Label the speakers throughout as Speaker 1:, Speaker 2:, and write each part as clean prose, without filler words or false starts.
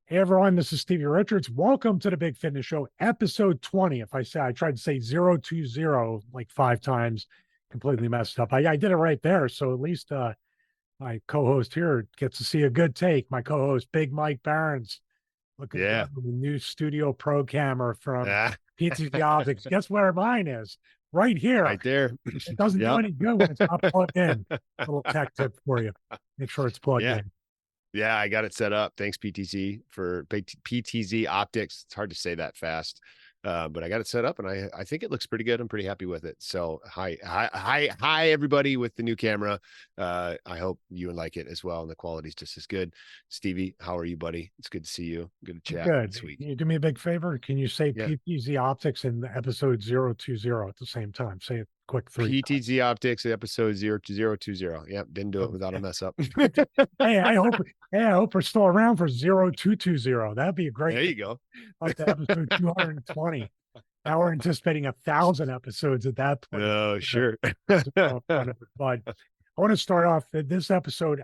Speaker 1: Hey everyone, this is Stevie Richards. Welcome to the Big Fitness Show, episode 20. If I tried to say 020 like five times, completely messed up. I did it right there. So at least my co-host here gets to see a good take. My co-host, Big Mike Barons, looking good
Speaker 2: Yeah.
Speaker 1: with the new Studio Pro camera from
Speaker 2: Ah,
Speaker 1: PTZ Optics. Guess where mine is? Right here.
Speaker 2: right there.
Speaker 1: It doesn't do
Speaker 2: Yep.
Speaker 1: any good when it's not plugged in. Little tech tip for you. Make sure it's plugged
Speaker 2: Yeah.
Speaker 1: in.
Speaker 2: Yeah. I got it set up. Thanks, PTZ, for PTZ Optics. It's hard to say that fast. But I got it set up and I think it looks pretty good. I'm pretty happy with it. So hi, everybody with the new camera. I hope you like it as well. And the quality's just as good. Stevie, how are you, buddy? It's good to see you. Good to chat
Speaker 1: Good.
Speaker 2: this week.
Speaker 1: Can you do me a big favor? Can you say
Speaker 2: Yeah.
Speaker 1: PTZ Optics in episode 020 at the same time? Say it quick three times.
Speaker 2: PTZ Optics, episode 02020. Yep. Didn't do it without a
Speaker 1: Okay.
Speaker 2: mess up.
Speaker 1: Hey, I hope we're still around for 0220. That'd be a great
Speaker 2: There
Speaker 1: thing.
Speaker 2: you go.
Speaker 1: Up to episode 220. Now we're anticipating 1,000 episodes at that point.
Speaker 2: Oh, sure.
Speaker 1: But I want to start off this episode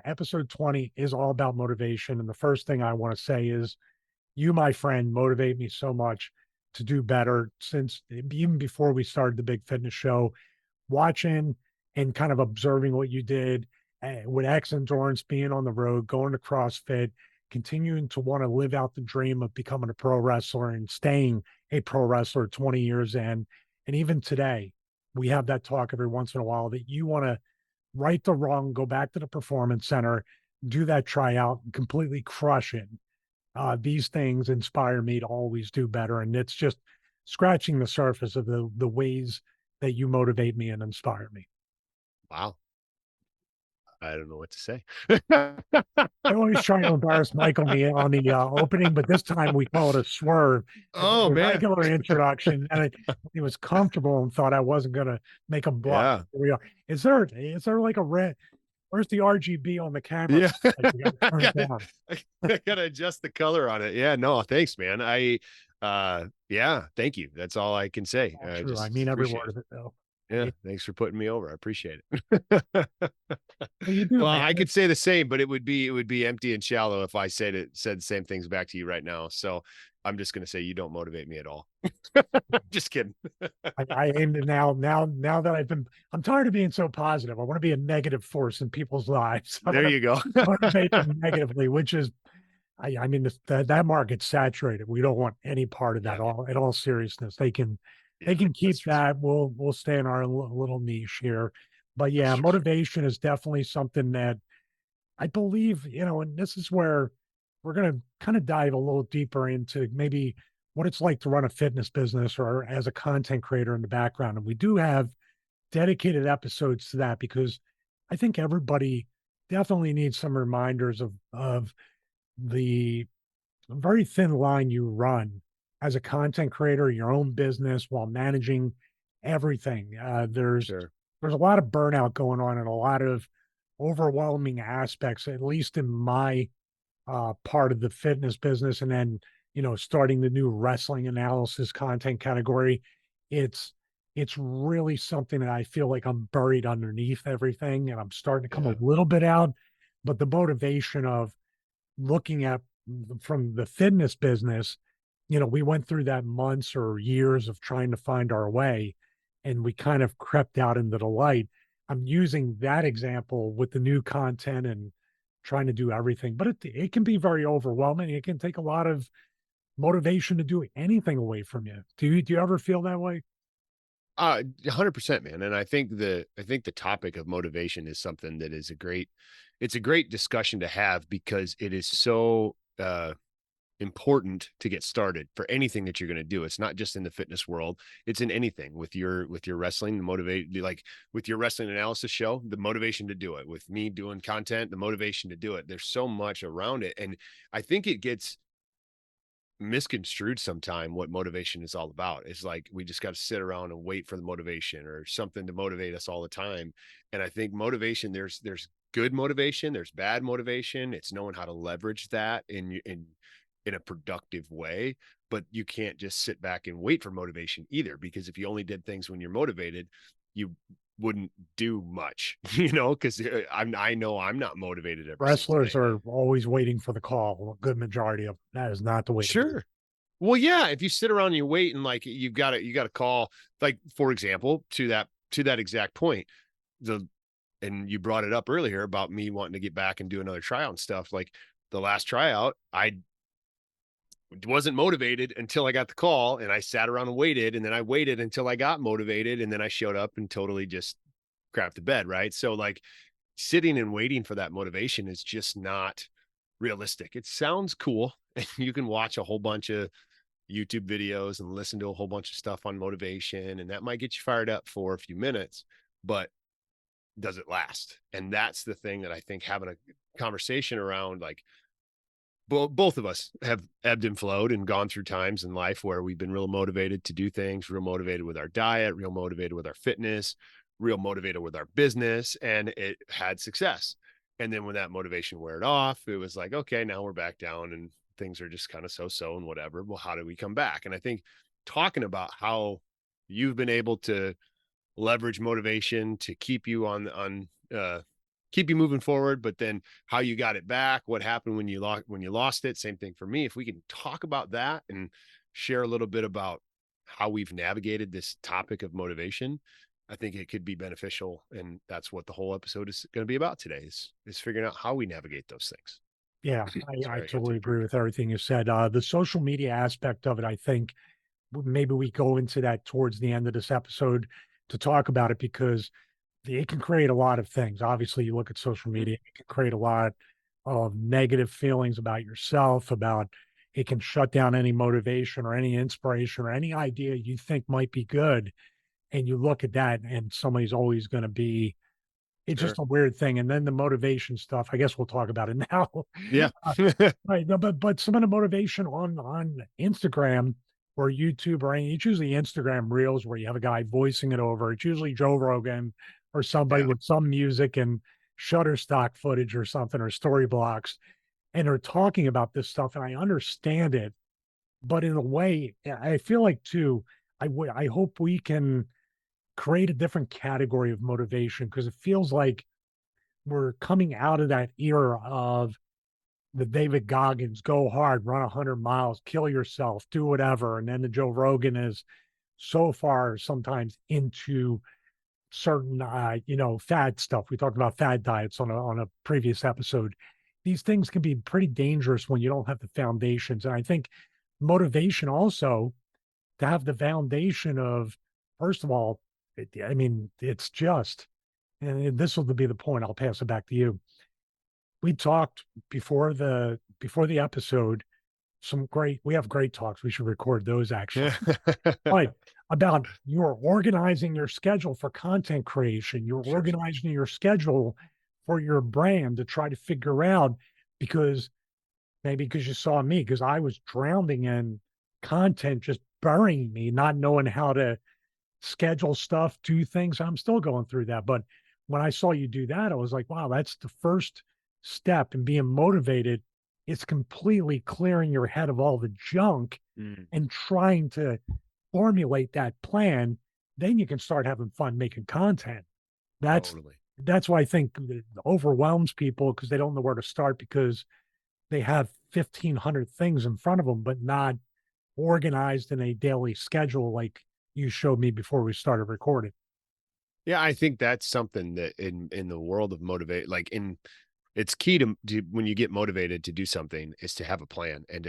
Speaker 1: 20 is all about motivation. And the first thing I want to say is you, my friend, motivate me so much to do better since even before we started the Big Fitness Show, watching and kind of observing what you did with X Endurance, being on the road, going to CrossFit, continuing to want to live out the dream of becoming a pro wrestler and staying a pro wrestler 20 years in. And even today, we have that talk every once in a while that you want to right the wrong, go back to the performance center, do that tryout, and completely crush it. These things inspire me to always do better. And it's just scratching the surface of the ways that you motivate me and inspire me.
Speaker 2: Wow. I don't know what to say.
Speaker 1: I always try to embarrass Mike on the opening, but this time we call it a swerve. It was
Speaker 2: Oh
Speaker 1: a
Speaker 2: man.
Speaker 1: regular introduction, and he was comfortable and thought I wasn't going to make him blush.
Speaker 2: Yeah.
Speaker 1: Here we are. Is there like a red? Where's the RGB on the camera?
Speaker 2: Yeah.
Speaker 1: Like we got to
Speaker 2: I
Speaker 1: turn it
Speaker 2: gotta,
Speaker 1: down.
Speaker 2: I gotta adjust the color on it. Yeah, no, thanks, man. Yeah, thank you. That's all I can say.
Speaker 1: All true. I
Speaker 2: Just
Speaker 1: mean every
Speaker 2: appreciate
Speaker 1: word
Speaker 2: it.
Speaker 1: of it, though.
Speaker 2: Yeah,
Speaker 1: Yeah.
Speaker 2: thanks for putting me over. I appreciate it.
Speaker 1: Well, you do,
Speaker 2: Well,
Speaker 1: man.
Speaker 2: I could say the same, but it would be empty and shallow if I said the same things back to you right now. So I'm just gonna say you don't motivate me at all. Just kidding.
Speaker 1: I aim to now that I'm tired of being so positive. I want to be a negative force in people's lives. I
Speaker 2: There
Speaker 1: want to
Speaker 2: you go.
Speaker 1: motivate them negatively, which is, I mean, that market's saturated. We don't want any part of that.
Speaker 2: Yeah,
Speaker 1: All in all seriousness, they
Speaker 2: yeah,
Speaker 1: can
Speaker 2: that's
Speaker 1: keep that. We'll stay in our little niche here. But yeah,
Speaker 2: true.
Speaker 1: motivation is definitely something that I believe, and this is where we're going to kind of dive a little deeper into maybe what it's like to run a fitness business or as a content creator in the background. And we do have dedicated episodes to that because I think everybody definitely needs some reminders of the very thin line you run as a content creator, your own business while managing everything.
Speaker 2: Sure.
Speaker 1: There's a lot of burnout going on and a lot of overwhelming aspects, at least in my part of the fitness business. And then, starting the new wrestling analysis content category, it's it's really something that I feel like I'm buried underneath everything and I'm starting to come a
Speaker 2: Yeah.
Speaker 1: little bit out. But the motivation of looking at from the fitness business, we went through that months or years of trying to find our way and we kind of crept out into the light. I'm using that example with the new content and trying to do everything, but it can be very overwhelming. It can take a lot of motivation to do anything away from you. Do you ever feel that way?
Speaker 2: 100%, man. And I think the topic of motivation is something that is it's a great discussion to have because it is so important to get started for anything that you're going to do. It's not just in the fitness world, it's in anything with your wrestling, the motivate, like with your wrestling analysis show, the motivation to do it, with me doing content, the motivation to do it. There's so much around it. And I think it gets misconstrued sometime what motivation is all about. It's like we just got to sit around and wait for the motivation or something to motivate us all the time. And I think motivation, there's good motivation, there's bad motivation. It's knowing how to leverage that in a productive way. But you can't just sit back and wait for motivation either, because if you only did things when you're motivated, you wouldn't do much, because I know I'm not motivated every single
Speaker 1: Wrestlers
Speaker 2: day.
Speaker 1: are always waiting for the call. A good majority of that is not the way to be.
Speaker 2: Sure. Well, yeah, if you sit around and you wait and like you got to call, like, for example, to that exact point, the and you brought it up earlier about me wanting to get back and do another tryout and stuff. Like the last tryout, I wasn't motivated until I got the call, and I sat around and waited, and then I waited until I got motivated, and then I showed up and totally just crapped the bed, right? So like sitting and waiting for that motivation is just not realistic. It sounds cool, and you can watch a whole bunch of YouTube videos and listen to a whole bunch of stuff on motivation, and that might get you fired up for a few minutes, but does it last? And that's the thing that I think having a conversation around, like, both of us have ebbed and flowed and gone through times in life where we've been real motivated to do things, real motivated with our diet, real motivated with our fitness, real motivated with our business, and it had success. And then when that motivation wore off, it was like, okay, now we're back down and things are just kind of so and whatever. Well, how do we come back? And I think talking about how you've been able to leverage motivation to keep you keep you moving forward, but then how you got it back, what happened when you lost it. Same thing for me. If we can talk about that and share a little bit about how we've navigated this topic of motivation, I think it could be beneficial. And that's what the whole episode is going to be about today, is figuring out how we navigate those things.
Speaker 1: Yeah, I
Speaker 2: Sorry, I got to
Speaker 1: totally
Speaker 2: take a
Speaker 1: agree
Speaker 2: drink.
Speaker 1: with everything you said. The social media aspect of it, I think maybe we go into that towards the end of this episode to talk about it because it can create a lot of things. Obviously, you look at social
Speaker 2: Mhm.
Speaker 1: media, it can create a lot of negative feelings about yourself, about it can shut down any motivation or any inspiration or any idea you think might be good. And you look at that and somebody's always going to be, it's just
Speaker 2: Sure.
Speaker 1: a weird thing. And then the motivation stuff, I guess we'll talk about it now.
Speaker 2: Yeah.
Speaker 1: Right. No, but some of the motivation on Instagram or YouTube or any, it's usually Instagram reels where you have a guy voicing it over. It's usually Joe Rogan or somebody
Speaker 2: Yeah.
Speaker 1: with some music and Shutterstock footage or something or story blocks. And they're talking about this stuff. And I understand it. But in a way, I feel like too, I hope we can create a different category of motivation because it feels like we're coming out of that era of the David Goggins, go hard, run 100 miles, kill yourself, do whatever. And then the Joe Rogan is so far sometimes into certain, fad stuff. We talked about fad diets on a previous episode. These things can be pretty dangerous when you don't have the foundations. And I think motivation also to have the foundation of, first of all, I mean, it's just, and this will be the point. I'll pass it back to you. We talked before the episode we have great talks. We should record those actually.
Speaker 2: Yeah.
Speaker 1: But about you're organizing your schedule for content creation, you're
Speaker 2: Sure.
Speaker 1: organizing your schedule for your brand to try to figure out because maybe because you saw me, because I was drowning in content, just burying me, not knowing how to schedule stuff, do things. I'm still going through that. But when I saw you do that, I was like, wow, that's the first step in being motivated. It's completely clearing your head of all the junk
Speaker 2: Mm,
Speaker 1: and trying to formulate that plan. Then you can start having fun making content. That's
Speaker 2: totally.
Speaker 1: that's why I think it overwhelms people because they don't know where to start because they have 1,500 things in front of them, but not organized in a daily schedule like you showed me before we started recording.
Speaker 2: Yeah, I think that's something that in the world of motivate, like in it's key to when you get motivated to do something is to have a plan and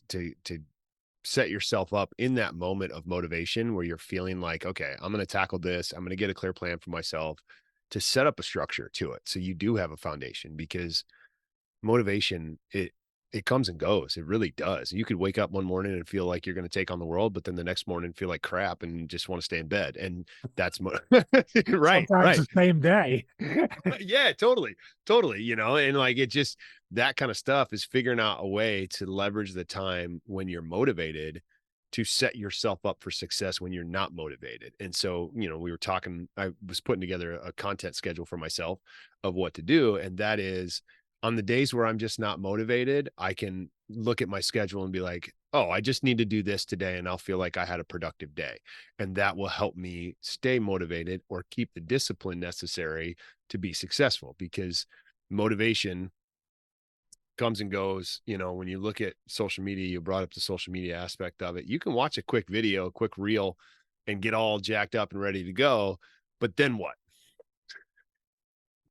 Speaker 2: to set yourself up in that moment of motivation where you're feeling like, okay, I'm going to tackle this. I'm going to get a clear plan for myself to set up a structure to it. So you do have a foundation because motivation, it comes and goes. It really does. You could wake up one morning and feel like you're going to take on the world, but then the next morning feel like crap and just want to stay in bed. And that's right,
Speaker 1: Sometimes
Speaker 2: right.
Speaker 1: the same day.
Speaker 2: Yeah, totally. Totally. And like it just that kind of stuff is figuring out a way to leverage the time when you're motivated to set yourself up for success when you're not motivated. And so, we were talking, I was putting together a content schedule for myself of what to do. And that is on the days where I'm just not motivated, I can look at my schedule and be like, oh, I just need to do this today and I'll feel like I had a productive day. And that will help me stay motivated or keep the discipline necessary to be successful, because motivation comes and goes. You know, when you look at social media, you brought up the social media aspect of it. You can watch a quick video, a quick reel, and get all jacked up and ready to go. But then what?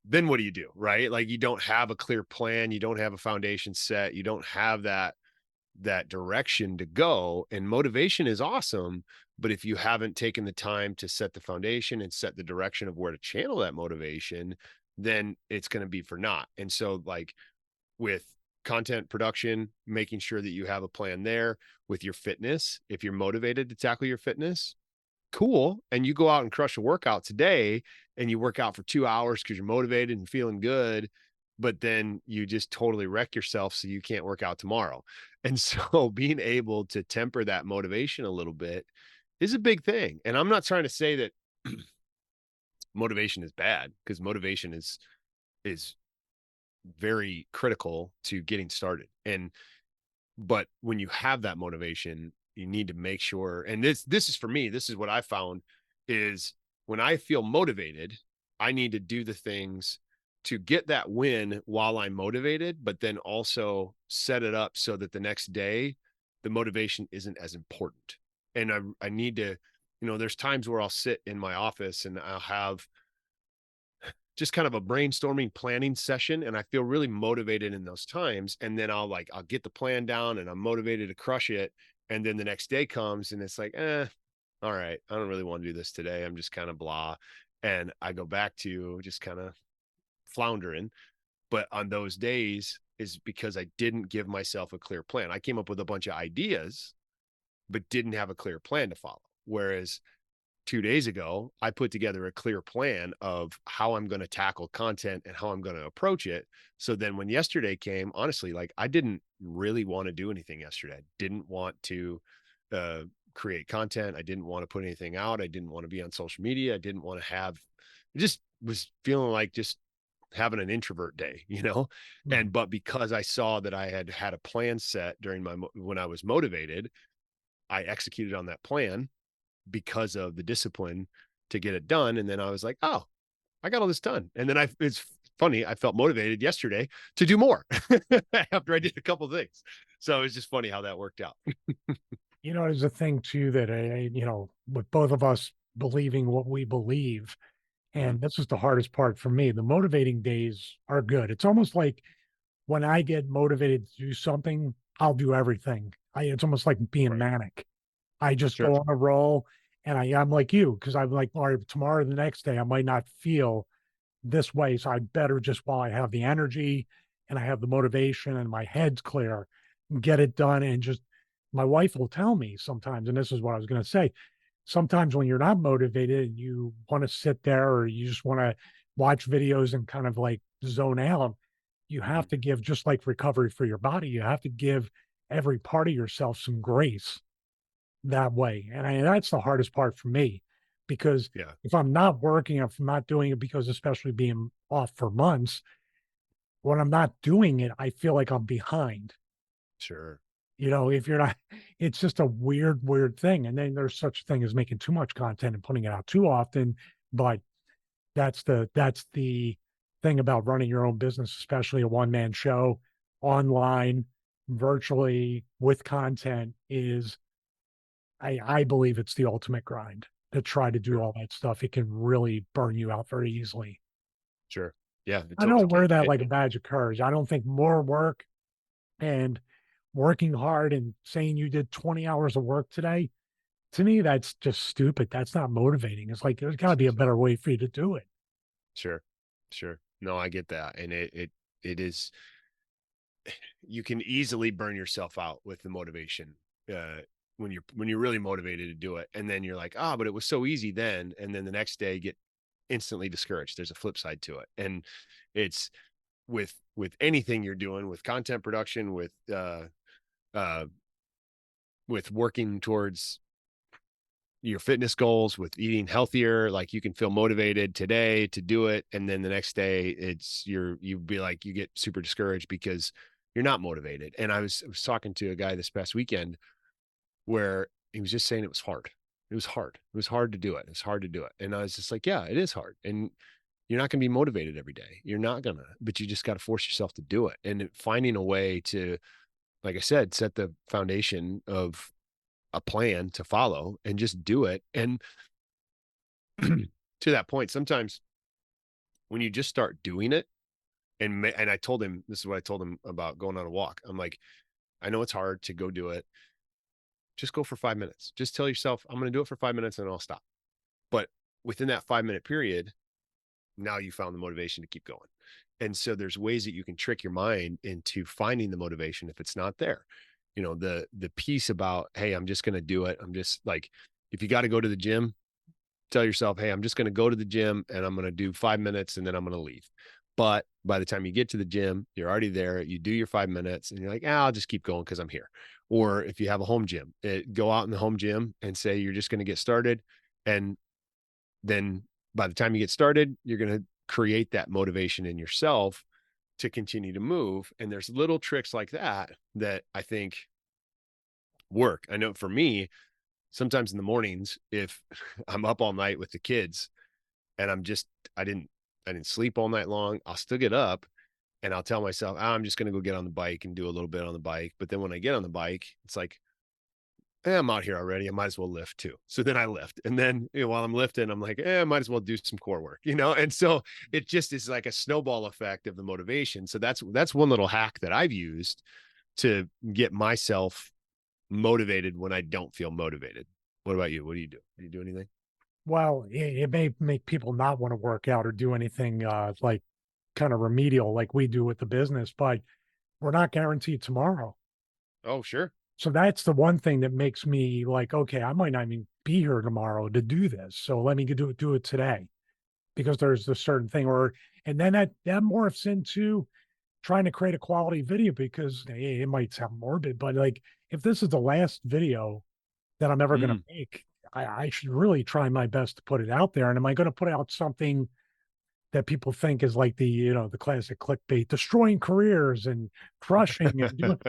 Speaker 2: Then what do you do? Right? Like, you don't have a clear plan, you don't have a foundation set, you don't have that direction to go. And motivation is awesome, but if you haven't taken the time to set the foundation and set the direction of where to channel that motivation, then it's going to be for naught. And so, like, with content production, making sure that you have a plan there. With your fitness, if you're motivated to tackle your fitness, cool, and you go out and crush a workout today and you work out for 2 hours because you're motivated and feeling good, but then you just totally wreck yourself so you can't work out tomorrow. And so being able to temper that motivation a little bit is a big thing. And I'm not trying to say that motivation is bad, because motivation is very critical to getting started. And but when you have that motivation, you need to make sure, and this is for me, this is what I found, is when I feel motivated, I need to do the things to get that win while I'm motivated, but then also set it up so that the next day the motivation isn't as important. And I need to, there's times where I'll sit in my office and I'll have just kind of a brainstorming planning session, and I feel really motivated in those times. And then I'll get the plan down and I'm motivated to crush it. And then the next day comes and it's like, all right, I don't really want to do this today. I'm just kind of blah. And I go back to just kind of floundering. But on those days is because I didn't give myself a clear plan. I came up with a bunch of ideas, but didn't have a clear plan to follow. Whereas 2 days ago, I put together a clear plan of how I'm going to tackle content and how I'm going to approach it. So then when yesterday came, honestly, like, I didn't really want to do anything yesterday. I didn't want to uh, create content. I didn't want to put anything out. I didn't want to be on social media. I didn't want to I just was feeling like just having an introvert day,
Speaker 1: Mhm.
Speaker 2: but because I saw that I had had a plan set when I was motivated, I executed on that plan because of the discipline to get it done. And then I was like, oh, I got all this done. And then it's funny, I felt motivated yesterday to do more after I did a couple of things. So it's just funny how that worked out.
Speaker 1: There's a thing too that with both of us believing what we believe,
Speaker 2: Mhm.
Speaker 1: and this is the hardest part for me. The motivating days are good. It's almost like when I get motivated to do something, I'll do everything. It's almost like being
Speaker 2: Right.
Speaker 1: manic. I just
Speaker 2: Sure.
Speaker 1: go on a roll, and I'm like you, because I'm like, all right, tomorrow, the next day, I might not feel this way. So I better just, while I have the energy and I have the motivation and my head's clear, get it done. And just, my wife will tell me sometimes, and this is what I was going to say. Sometimes when you're not motivated and you want to sit there or you just want to watch videos and kind of like zone out, you have
Speaker 2: Mhm.
Speaker 1: to give, just like recovery for your body, you have to give every part of yourself some grace that way. And that's the hardest part for me, because
Speaker 2: Yeah.
Speaker 1: if I'm not working, if I'm not doing it, because especially being off for months, when I'm not doing it, I feel like I'm behind.
Speaker 2: Sure.
Speaker 1: If you're not, it's just a weird, weird thing. And then there's such a thing as making too much content and putting it out too often. But that's the thing about running your own business, especially a one-man show online, virtually, with content, is I believe it's the ultimate grind to try to do
Speaker 2: Sure.
Speaker 1: all that stuff. It can really burn you out very easily.
Speaker 2: Sure. Yeah, it
Speaker 1: I
Speaker 2: totally
Speaker 1: don't wear
Speaker 2: can.
Speaker 1: that like a badge of courage. I don't think more work and working hard and saying you did 20 hours of work today, to me, that's just stupid. That's not motivating. It's like there's got to be a better way for you to do it.
Speaker 2: Sure. Sure. No, I get that. And it is, you can easily burn yourself out with the motivation when you're really motivated to do it, and then you're like, but it was so easy then, and then the next day get instantly discouraged. There's a flip side to it. And it's with anything you're doing, with content production, uh with working towards your fitness goals, with eating healthier. Like, you can feel motivated today to do it, and then the next day you get super discouraged because you're not motivated. And I was talking to a guy this past weekend where he was just saying it was hard. It was hard. It was hard to do it. It's hard to do it. And I was just like, yeah, it is hard. And you're not going to be motivated every day. You're not going to, but you just got to force yourself to do it. And finding a way to, like I said, set the foundation of a plan to follow and just do it. And to that point, sometimes when you just start doing it, and I told him, this is what I told him about going on a walk. I'm like, I know it's hard to go do it. Just go for 5 minutes. Just tell yourself, I'm going to do it for 5 minutes and I'll stop. But within that 5 minute period, now you found the motivation to keep going. And so there's ways that you can trick your mind into finding the motivation if it's not there. You know, the piece about, hey, I'm just going to do it. I'm just like, if you got to go to the gym, tell yourself, hey, I'm just going to go to the gym and I'm going to do 5 minutes and then I'm going to leave. But by the time you get to the gym, you're already there. You do your 5 minutes and you're like, I'll just keep going because I'm here. Or if you have a home gym, go out in the home gym and say you're just going to get started. And then by the time you get started, you're going to create that motivation in yourself to continue to move. And there's little tricks like that that I think work. I know for me, sometimes in the mornings, if I'm up all night with the kids and I didn't sleep all night long, I'll still get up and I'll tell myself, I'm just going to go get on the bike and do a little bit on the bike. But then when I get on the bike, it's like, I'm out here already. I might as well lift too. So then I lift. And then while I'm lifting, I'm like, I might as well do some core work, And so it just is like a snowball effect of the motivation. So that's one little hack that I've used to get myself motivated when I don't feel motivated. What about you? What do you do? Do you do anything?
Speaker 1: Well, it may make people not want to work out or do anything like kind of remedial like we do with the business, but we're not guaranteed tomorrow.
Speaker 2: Oh, sure.
Speaker 1: So that's the one thing that makes me like, okay, I might not even be here tomorrow to do this. So let me do it today because there's a certain thing, or and then that morphs into trying to create a quality video because it might sound morbid, but like if this is the last video that I'm ever going to
Speaker 2: Mm,
Speaker 1: make, I should really try my best to put it out there. And am I going to put out something that people think is like the classic clickbait, destroying careers and crushing and doing?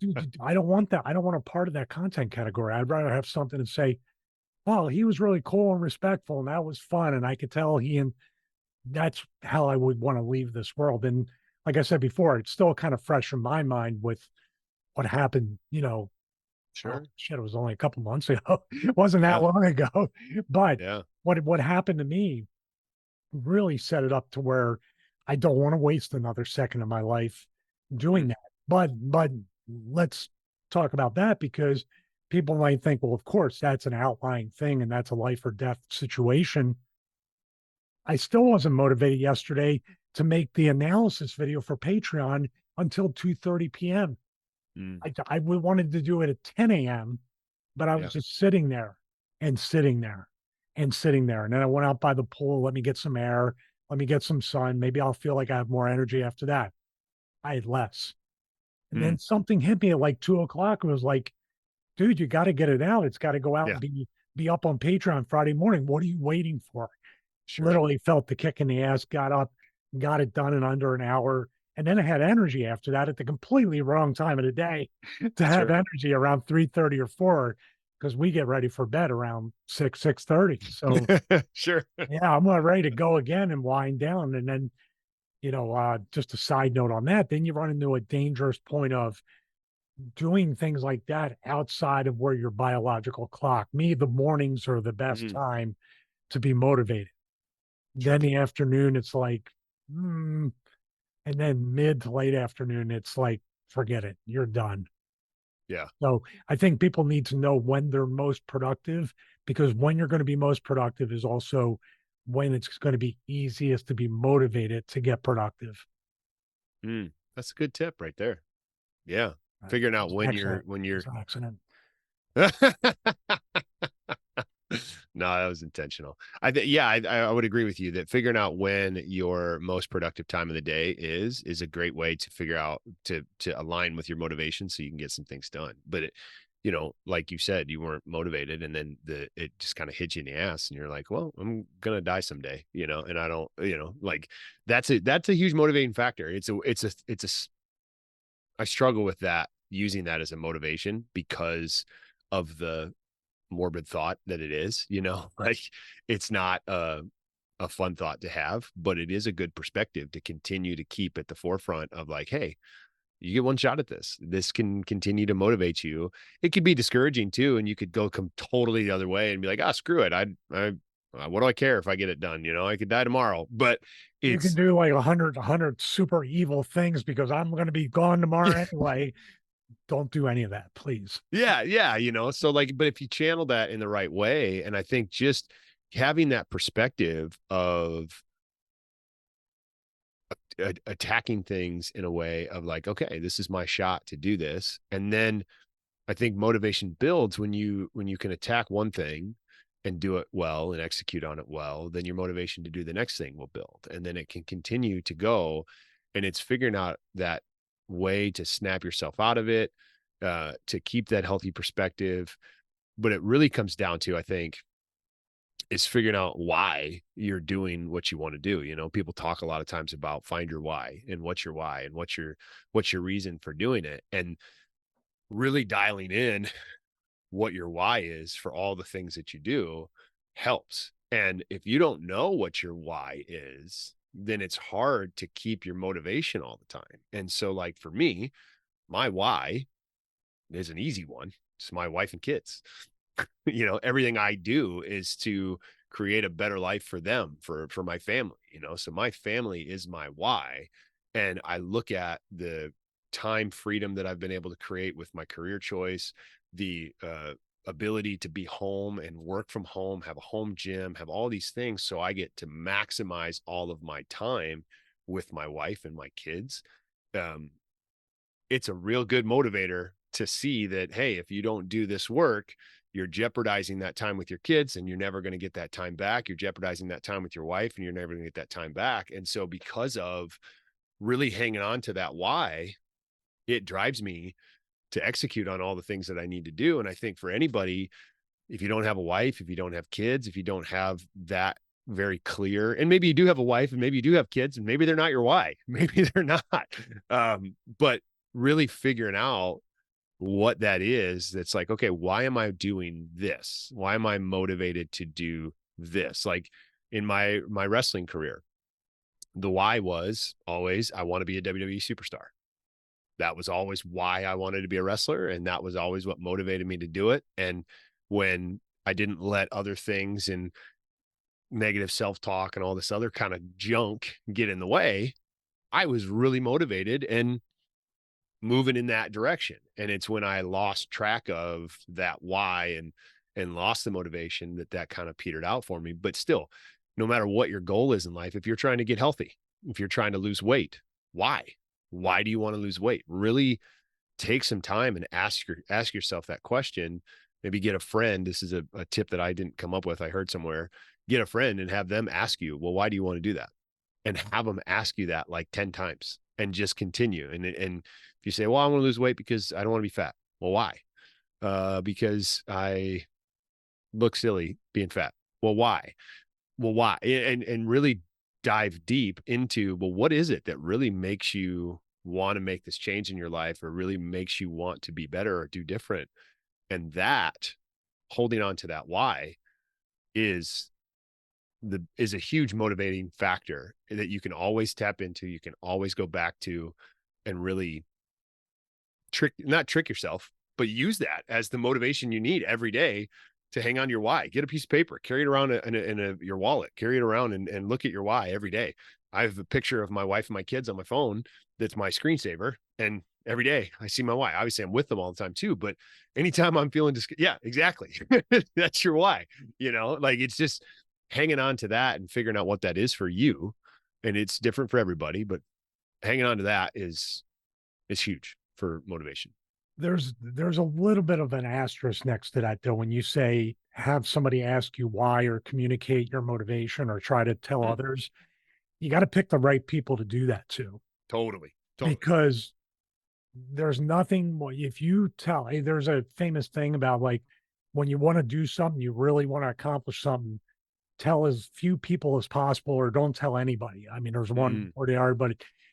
Speaker 1: Dude, I don't want that. I don't want a part of that content category. I'd rather have something to say, oh, he was really cool and respectful, and that was fun. And I could tell that's how I would want to leave this world. And like I said before, it's still kind of fresh in my mind with what happened,
Speaker 2: sure.
Speaker 1: shit, it was only a couple months ago. It wasn't that
Speaker 2: Yeah.
Speaker 1: long ago. But
Speaker 2: Yeah.
Speaker 1: what happened to me really set it up to where I don't want to waste another second of my life
Speaker 2: Mm,
Speaker 1: doing that. But let's talk about that because people might think, well, of course, that's an outlying thing and that's a life or death situation. I still wasn't motivated yesterday to make the analysis video for Patreon until 2:30 p.m.
Speaker 2: mm,
Speaker 1: I wanted to do it at 10 a.m., but I
Speaker 2: yeah.
Speaker 1: was just sitting there and sitting there and sitting there. And then I went out by the pool, let me get some air, let me get some sun. Maybe I'll feel like I have more energy after that. I had less. And
Speaker 2: Mm,
Speaker 1: then something hit me at like 2 o'clock. It was like, dude, you got to get it out. It's got to go out
Speaker 2: yeah.
Speaker 1: and be up on Patreon Friday morning. What are you waiting for?
Speaker 2: Sure.
Speaker 1: Literally felt the kick in the ass, got up, got it done in under an hour. And then I had energy after that at the completely wrong time of the day to have
Speaker 2: Sure.
Speaker 1: energy around 3:30 or 4 because we get ready for bed around 6:30. So
Speaker 2: Sure.
Speaker 1: yeah, I'm not ready to go again and wind down. And then, just a side note on that, then you run into a dangerous point of doing things like that outside of where your biological clock. Me, the mornings are the best
Speaker 2: Mhm,
Speaker 1: time to be motivated. Then
Speaker 2: sure.
Speaker 1: the afternoon, it's like, mm, and then mid to late afternoon, it's like, forget it, you're done.
Speaker 2: Yeah.
Speaker 1: So I think people need to know when they're most productive because when you're going to be most productive is also when it's going to be easiest to be motivated to get productive.
Speaker 2: Mm, that's a good tip right there. Yeah.
Speaker 1: Right.
Speaker 2: Figuring
Speaker 1: It
Speaker 2: out
Speaker 1: was an
Speaker 2: when
Speaker 1: accident.
Speaker 2: you're when
Speaker 1: It
Speaker 2: you're
Speaker 1: was an accident.
Speaker 2: No, that was intentional. Yeah, I would agree with you that figuring out when your most productive time of the day is a great way to figure out to align with your motivation so you can get some things done. But like you said, you weren't motivated, and then it just kind of hit you in the ass, and you're like, well, I'm gonna die someday, and I don't, like that's a huge motivating factor. I struggle with that, using that as a motivation because of the morbid thought that it is, like it's not a fun thought to have, but it is a good perspective to continue to keep at the forefront of like, hey, you get one shot at this. This can continue to motivate you. It could be discouraging too, and you could go come totally the other way and be like, ah, screw it. What do I care if I get it done? I could die tomorrow. But
Speaker 1: You can
Speaker 2: it's
Speaker 1: do like a hundred super evil things because I'm going to be gone tomorrow anyway. Don't do any of that, please.
Speaker 2: yeah. So like, but if you channel that in the right way, and I think just having that perspective of attacking things in a way of like, okay, this is my shot to do this, and then I think motivation builds when you can attack one thing and do it well and execute on it well, then your motivation to do the next thing will build, and then it can continue to go. And it's figuring out that way to snap yourself out of it, to keep that healthy perspective. But it really comes down to, I think, is figuring out why you're doing what you want to do. People talk a lot of times about find your why, and what's your why, and what's your reason for doing it, and really dialing in what your why is for all the things that you do helps. And if you don't know what your why is, then it's hard to keep your motivation all the time. And so, like for me, my why is an easy one. It's my wife and kids. Everything I do is to create a better life for them, for my family. So my family is my why. And I look at the time freedom that I've been able to create with my career choice, the ability to be home and work from home, have a home gym, have all these things, so I get to maximize all of my time with my wife and my kids. um, it's a real good motivator to see that, hey, if you don't do this work, you're jeopardizing that time with your kids, and you're never going to get that time back. You're jeopardizing that time with your wife, and you're never going to get that time back. And so because of really hanging on to that why, it drives me to execute on all the things that I need to do. And I think for anybody, if you don't have a wife, if you don't have kids, if you don't have that very clear, and maybe you do have a wife and maybe you do have kids and maybe they're not your why, maybe they're not. But really figuring out what that is, that's like, okay, why am I doing this? Why am I motivated to do this? Like in my wrestling career, the why was always, I want to be a WWE superstar. That was always why I wanted to be a wrestler. And that was always what motivated me to do it. And when I didn't let other things and negative self-talk and all this other kind of junk get in the way, I was really motivated and moving in that direction. And it's when I lost track of that why and lost the motivation that kind of petered out for me. But still, no matter what your goal is in life, if you're trying to get healthy, if you're trying to lose weight, why? Why do you want to lose weight? Really take some time and ask yourself that question. Maybe get a friend. This is a tip that I didn't come up with, I heard somewhere. Get a friend and have them ask you, well, why do you want to do that? And have them ask you that like 10 times and just continue. And if you say, well, I want to lose weight because I don't want to be fat. Well, why? Because I look silly being fat. Well, why? Well, why? And really dive deep into, well, what is it that really makes you want to make this change in your life, or really makes you want to be better or do different? And that, holding on to that why, is a huge motivating factor that you can always tap into, you can always go back to, and really not trick yourself, but use that as the motivation you need every day to hang on to your why. Get a piece of paper, carry it around in your wallet, carry it around and look at your why every day. I have a picture of my wife and my kids on my phone. That's my screensaver. And every day I see my why. Obviously I'm with them all the time too, but anytime I'm feeling yeah, exactly. That's your why, like it's just hanging on to that and figuring out what that is for you. And it's different for everybody, but hanging on to that is huge for motivation.
Speaker 1: There's a little bit of an asterisk next to that though when you say have somebody ask you why or communicate your motivation or try to tell
Speaker 2: Mm,
Speaker 1: others. You got to pick the right people to do that to,
Speaker 2: totally. Totally.
Speaker 1: because there's nothing if you tell, hey, there's a famous thing about like when you want to do something, you really want to accomplish something, tell as few people as possible or don't tell anybody. I mean, there's one
Speaker 2: Mm,
Speaker 1: or the other, but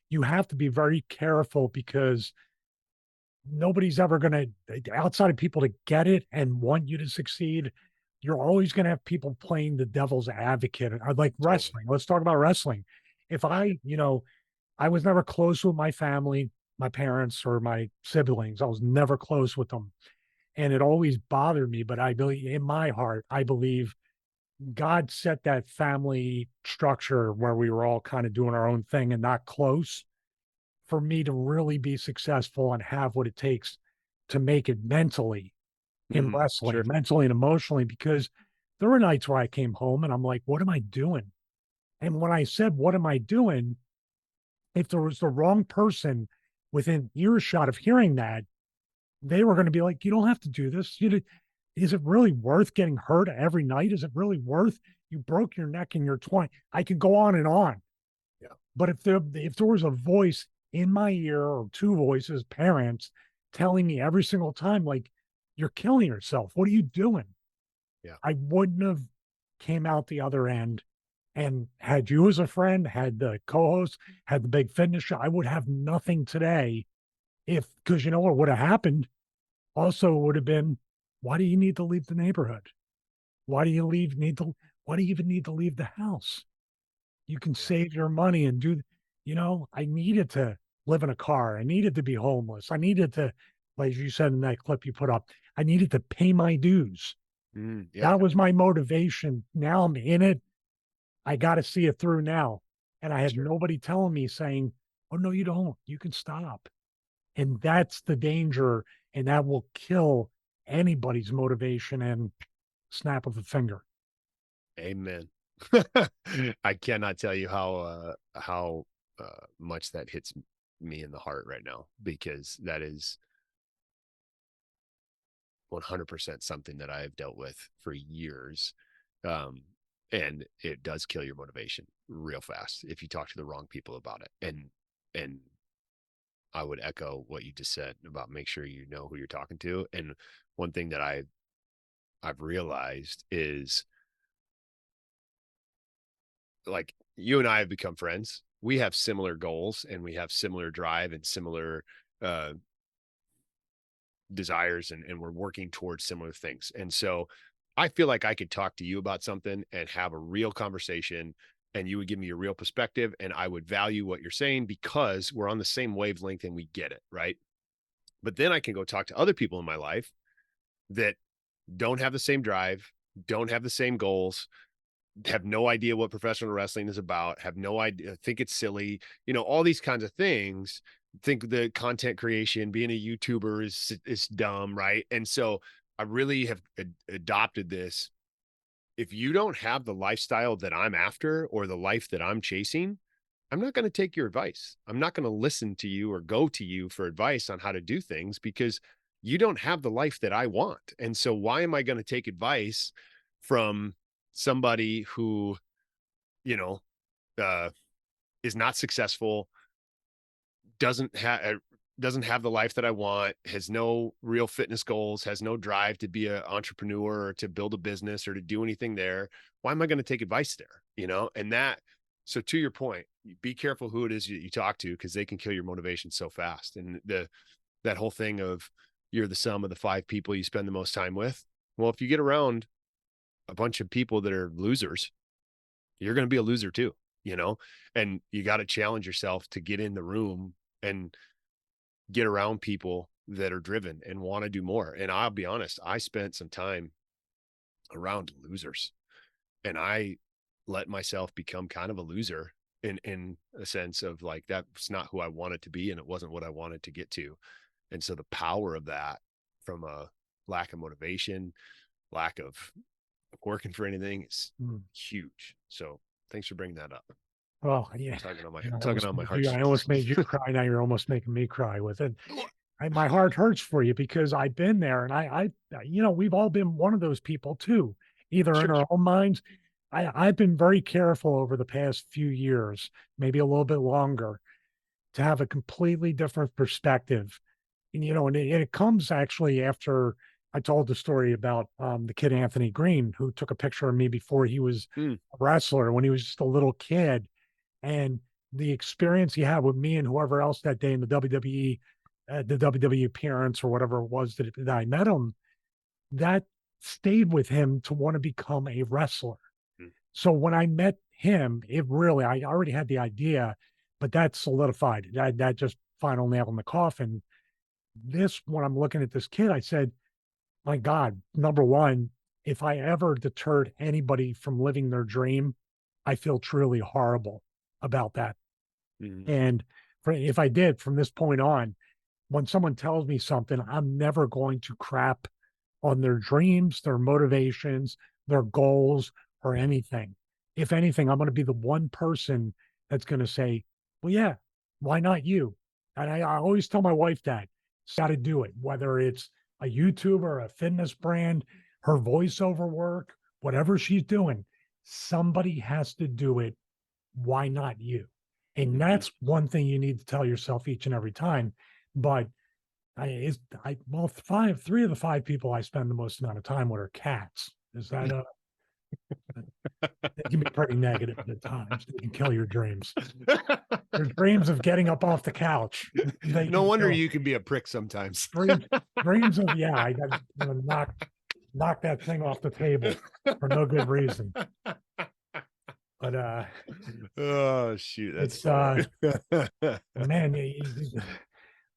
Speaker 1: you have to be very careful because nobody's ever going to, outside of people to get it and want you to succeed, you're always going to have people playing the devil's advocate. I'd like
Speaker 2: Totally.
Speaker 1: wrestling. Let's talk about wrestling. If I was never close with my family, my parents, or my siblings. I was never close with them. And it always bothered me. But I believe in my heart, I believe God set that family structure where we were all kind of doing our own thing and not close for me to really be successful and have what it takes to make it mentally in wrestling,
Speaker 2: Sure.
Speaker 1: mentally and emotionally, because there were nights where I came home and I'm like, what am I doing? And when I said, what am I doing? If there was the wrong person within earshot of hearing that, they were going to be like, you don't have to do this. Is it really worth getting hurt every night? Is it really worth you broke your neck in your 20? I could go on and on.
Speaker 2: Yeah.
Speaker 1: But if there was a voice in my ear or two voices, parents telling me every single time, like, you're killing yourself. What are you doing?
Speaker 2: Yeah.
Speaker 1: I wouldn't have came out the other end and had you as a friend, had the co-host, had the big fitness show, I would have nothing today if because you know what would have happened also would have been, why do you need to leave the neighborhood? Why do you leave need to why do you even need to leave the house? You can
Speaker 2: Yeah.
Speaker 1: save your money and I needed to live in a car. I needed to be homeless. I needed to, like you said in that clip you put up, I needed to pay my dues.
Speaker 2: Yeah.
Speaker 1: That was my motivation. Now I'm in it. I got to see it through now. And I had
Speaker 2: Sure.
Speaker 1: nobody telling me saying, oh, no, you don't. You can stop. And that's the danger. And that will kill anybody's motivation and snap of a finger.
Speaker 2: Amen. I cannot tell you how much that hits me in the heart right now, because that is 100% something that I've dealt with for years. Um, and it does kill your motivation real fast if you talk to the wrong people about it. And I would echo what you just said about make sure you know who you're talking to. And one thing that I've realized is, like, you and I have become friends. We have similar goals and we have similar drive and similar uh, desires, and we're working towards similar things. And so I feel like I could talk to you about something and have a real conversation, and you would give me a real perspective, and I would value what you're saying because we're on the same wavelength and we get it. Right. But then I can go talk to other people in my life that don't have the same drive, don't have the same goals, have no idea what professional wrestling is about, have no idea, think it's silly, all these kinds of things, think the content creation, being a YouTuber is dumb, right? And so I really have adopted this. If you don't have the lifestyle that I'm after or the life that I'm chasing, I'm not going to take your advice. I'm not going to listen to you or go to you for advice on how to do things because you don't have the life that I want. And so why am I going to take advice from somebody who, you know, uh, is not successful, doesn't have doesn't have the life that I want, has no real fitness goals, has no drive to be an entrepreneur or to build a business or to do anything there. Why am I going to take advice there? And that, so to your point, be careful who it is that you talk to, because they can kill your motivation so fast. And that whole thing of you're the sum of the 5 people you spend the most time with. Well, if you get around a bunch of people that are losers, you're going to be a loser too, and you got to challenge yourself to get in the room and get around people that are driven and want to do more. And I'll be honest, I spent some time around losers, and I let myself become kind of a loser in a sense of, like, that's not who I wanted to be and it wasn't what I wanted to get to. And so the power of that, from a lack of motivation, lack of working for anything, is
Speaker 1: Mm.
Speaker 2: huge. So thanks for bringing that up.
Speaker 1: Well, yeah,
Speaker 2: Tugging on my
Speaker 1: I almost
Speaker 2: heartstrings.
Speaker 1: made you cry. Now you're almost making me cry with it. My heart hurts for you because I've been there, and we've all been one of those people too, either in
Speaker 2: Sure.
Speaker 1: our own minds. I've been very careful over the past few years, maybe a little bit longer, to have a completely different perspective. And it comes actually after I told the story about the kid Anthony Green, who took a picture of me before he was
Speaker 2: Mm,
Speaker 1: a wrestler when he was just a little kid, and the experience he had with me and whoever else that day in the WWE the WWE appearance or whatever it was that I met him, that stayed with him to want to become a wrestler.
Speaker 2: Mm.
Speaker 1: So when I met him, it really, I already had the idea, but that solidified it. That just final nail in the coffin. This, when I'm looking at this kid, I said, my God, number one, if I ever deterred anybody from living their dream, I feel truly horrible about that.
Speaker 2: Mhm.
Speaker 1: And if I did from this point on, when someone tells me something, I'm never going to crap on their dreams, their motivations, their goals, or anything. If anything, I'm going to be the one person that's going to say, well, yeah, why not you? And I always tell my wife that got to do it, whether it's a YouTuber, a fitness brand, her voiceover work, whatever she's doing, somebody has to do it. Why not you? And
Speaker 2: Mhm.
Speaker 1: that's one thing you need to tell yourself each and every time. But well, three of the five people I spend the most amount of time with are cats. Is that it can be pretty negative at times. They can kill your dreams. Your dreams of getting up off the couch. They
Speaker 2: No
Speaker 1: can
Speaker 2: wonder
Speaker 1: kill
Speaker 2: you can be a prick sometimes.
Speaker 1: dreams. Dreams of I got knock that thing off the table for no good reason. But
Speaker 2: Oh shoot, that's
Speaker 1: it's
Speaker 2: funny.
Speaker 1: man,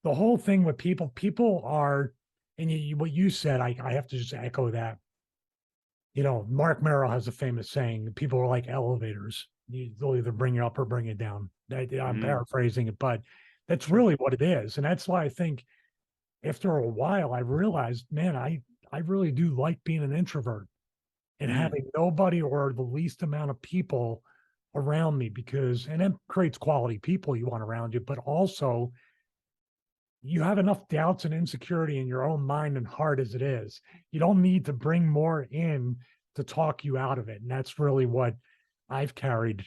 Speaker 1: the whole thing with people are, and what you said, I have to just echo that. Mark Merrill has a famous saying, people are like elevators. They'll either bring you up or bring you down. I'm
Speaker 2: Mm,
Speaker 1: paraphrasing it, but that's
Speaker 2: sure.
Speaker 1: really what it is. And that's why I think after a while, I realized, man, I really do like being an introvert and
Speaker 2: Mm,
Speaker 1: having nobody or the least amount of people around me and it creates quality people you want around you, but also you have enough doubts and insecurity in your own mind and heart as it is. You don't need to bring more in to talk you out of it. And that's really what I've carried,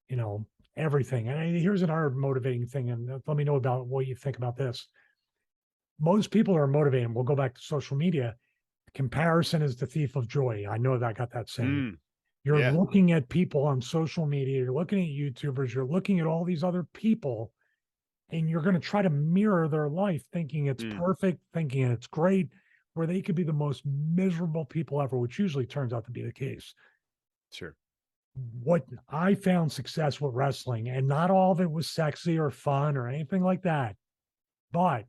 Speaker 1: you know, everything. And here's another motivating thing. And let me know about what you think about this. Most people are motivated. We'll go back to social media. Comparison is the thief of joy. I know that I got that saying.
Speaker 2: mm,
Speaker 1: You're
Speaker 2: yeah.
Speaker 1: looking at people on social media, you're looking at YouTubers, you're looking at all these other people and you're going to try to mirror their life thinking it's
Speaker 2: Mm,
Speaker 1: perfect, thinking it's great, where they could be the most miserable people ever, which usually turns out to be the case.
Speaker 2: sure.
Speaker 1: What I found success with wrestling, and not all of it was sexy or fun or anything like that, but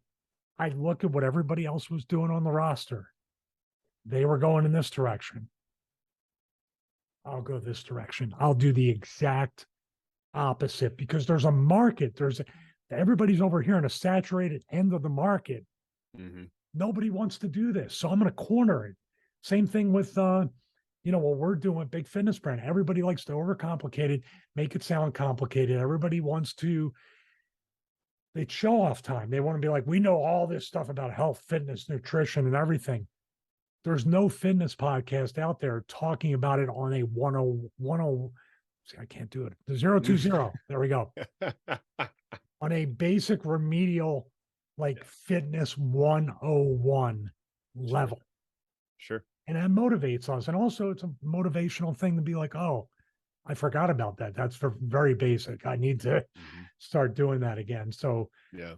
Speaker 1: I look at what everybody else was doing on the roster. They were going in this direction. I'll go this direction. I'll do the exact opposite because there's a market. Everybody's over here in a saturated end of the market.
Speaker 2: Hmm.
Speaker 1: Nobody wants to do this. So I'm going to corner it. Same thing with, what we're doing with Big Fitness Brand. Everybody likes to overcomplicate it, make it sound complicated. Everybody wants to, it's show off time. They want to be like, we know all this stuff about health, fitness, nutrition, and everything. There's no fitness podcast out there talking about it on a 10, see, I can't do it. The 020. There we go. On a basic remedial, like fitness 101
Speaker 2: Sure.
Speaker 1: level.
Speaker 2: Sure.
Speaker 1: And that motivates us. And also, it's a motivational thing to be like, oh, I forgot about that. That's very basic. I need to
Speaker 2: Hmm.
Speaker 1: start doing that again. So
Speaker 2: Yeah.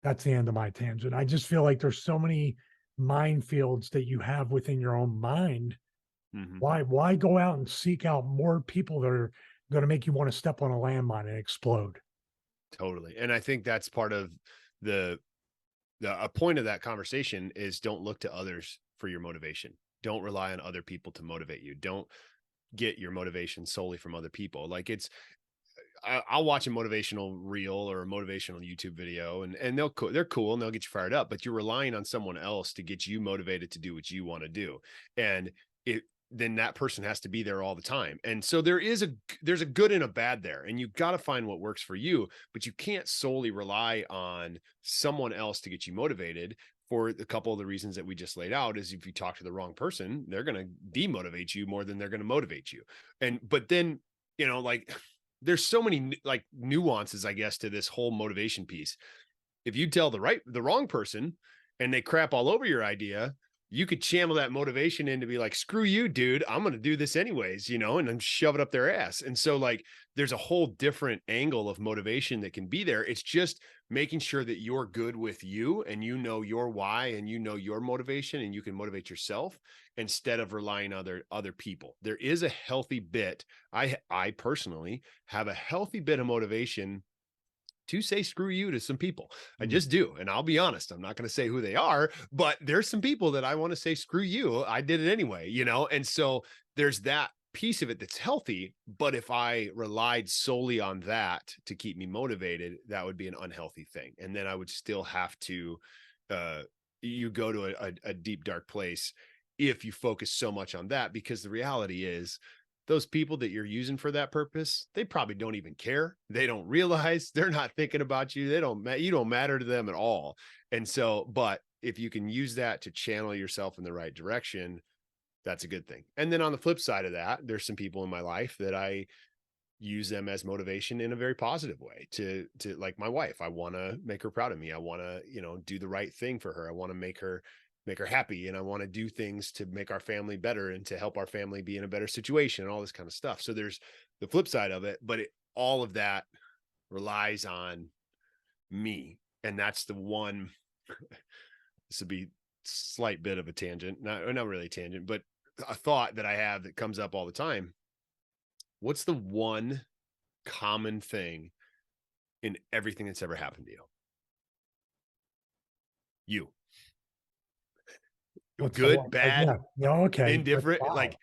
Speaker 1: that's the end of my tangent. I just feel like there's so many minefields that you have within your own mind.
Speaker 2: Hmm.
Speaker 1: Why go out and seek out more people that are going to make you want to step on a landmine and explode?
Speaker 2: Totally. And I think that's part of the a point of that conversation is don't look to others for your motivation. Don't rely on other people to motivate you. Don't get your motivation solely from other people. Like I'll watch a motivational reel or a motivational YouTube video, and they're cool and they'll get you fired up. But you're relying on someone else to get you motivated to do what you want to do, and it then that person has to be there all the time. And so there's a good and a bad there, and you got to find what works for you. But you can't solely rely on someone else to get you motivated. For a couple of the reasons that we just laid out, is if you talk to the wrong person, they're going to demotivate you more than they're going to motivate you. But then like there's so many like nuances, I guess, to this whole motivation piece. If you tell the wrong person and they crap all over your idea, you could channel that motivation in to be like, screw you, dude, I'm going to do this anyways, you know, and then shove it up their ass. And so like, there's a whole different angle of motivation that can be there. It's just making sure that you're good with you and you know your why and you know your motivation and you can motivate yourself instead of relying on other people. There is a healthy bit. I personally have a healthy bit of motivation to say screw you to some people. I just do. And I'll be honest, I'm not going to say who they are, but there's some people that I want to say screw you. I did it anyway, you know? And so there's that piece of it that's healthy. But if I relied solely on that to keep me motivated, that would be an unhealthy thing. And then I would still have to, you go to a deep, dark place if you focus so much on that, because the reality is, those people that you're using for that purpose, they probably don't even care. They don't realize, they're not thinking about you. You don't matter to them at all. And so, but if you can use that to channel yourself in the right direction, that's a good thing. And then on the flip side of that, there's some people in my life that I use them as motivation in a very positive way to like my wife. I want to make her proud of me. I want to, you know, do the right thing for her. I want to make her happy. And I want to do things to make our family better and to help our family be in a better situation and all this kind of stuff. So there's the flip side of it, but all of that relies on me. And that's the one, this would be slight bit of a tangent, not really a tangent, but a thought that I have that comes up all the time. What's the one common thing in everything that's ever happened to you?
Speaker 1: What's the
Speaker 2: Good,
Speaker 1: one?
Speaker 2: bad,
Speaker 1: Yeah. Okay.
Speaker 2: indifferent.
Speaker 1: Wow.
Speaker 2: Like